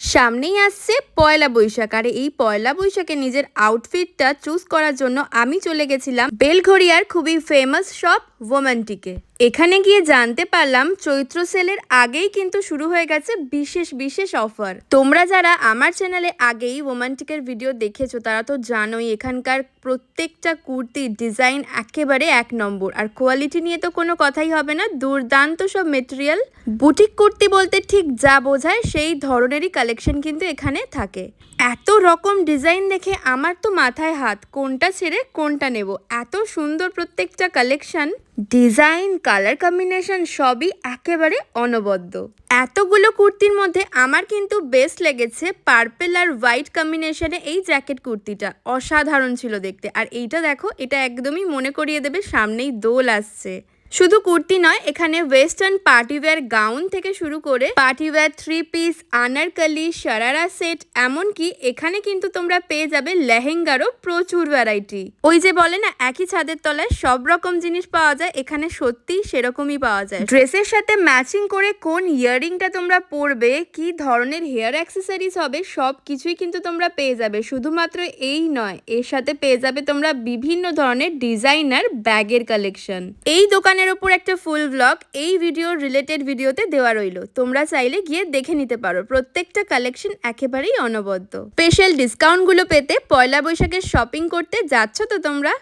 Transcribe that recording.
সামনেই আসছে পয়লা বৈশাখ, আর এই পয়লা বৈশাখে নিজের আউটফিটটা চুজ করার জন্য আমি চলে গেছিলাম বেলঘড়িয়ার খুবই ফেমাস শপ ওমান্টিকে। এখানে গিয়ে জানতে পারলাম চৈত্র সেলের আগেই কিন্তু শুরু হয়ে গেছে বিশেষ বিশেষ অফার। তোমরা যারা আমার চ্যানেলে আগেই ওমান্টিকের ভিডিও দেখেছো তারা তো জানোই এখানকার প্রত্যেকটা কুর্তির ডিজাইন একেবারে এক নম্বর, আর কোয়ালিটি নিয়ে তো কোনো কথাই হবে না। দুর্দান্ত সব মেটেরিয়াল, বুটিক কুর্তি বলতে ঠিক যা বোঝায় সেই ধরনেরই কালেকশন কিন্তু এখানে থাকে। এত রকম ডিজাইন দেখে আমার তো মাথায় হাত, কোনটা ছেড়ে কোনটা নেব। এত সুন্দর প্রত্যেকটা কালেকশন, ডিজাইন, কালার কম্বিনেশন সবই একেবারে অনবদ্য। এতগুলো কুর্তির মধ্যে আমার কিন্তু বেস্ট লেগেছে পার্পেল আর হোয়াইট কম্বিনেশনে এই জ্যাকেট কুর্তিটা। অসাধারণ ছিল দেখতে। আর এইটা দেখো, এটা একদমই মনে করিয়ে দেবে সামনেই দোল আসছে। শুধু কুর্তি নয়, এখানে ওয়েস্টার্ন পার্টিওয়্যার গাউন থেকে শুরু করে party wear 3 piece, Anarkali, sharara set, এমনকি এখানে কিন্তু তোমরা পেয়ে যাবে লেহেঙ্গারও প্রচুর ভ্যারাইটি। ওই যে বলে না একই ছাদের তলায় সব রকম জিনিস পাওয়া যায়, এখানে সত্যি সেরকমই পাওয়া যায়। ড্রেসের সাথে ম্যাচিং করে কোন ইয়াররিংটা তোমরা পরবে, কি ধরনের হেয়ার অ্যাক্সেসরিজ হবে, সব কিছুই কিন্তু তোমরা পেয়ে যাবে। শুধুমাত্র এই নয়, এর সাথে পেয়ে যাবে তোমরা বিভিন্ন ধরনের ডিজাইনার ব্যাগের কালেকশন। এই দোকানের ওপর একটা ফুল ব্লগ এই ভিডিওর রিলেটেড ভিডিওতে দেওয়া রইল, তোমরা চাইলে গিয়ে দেখে নিতে পারো। প্রত্যেকটা কালেকশন একেবারেই অনবদ্য। স্পেশাল ডিসকাউন্টগুলো পেতে পয়লা বৈশাখের শপিং করতে যাচ্ছ তো তোমরা?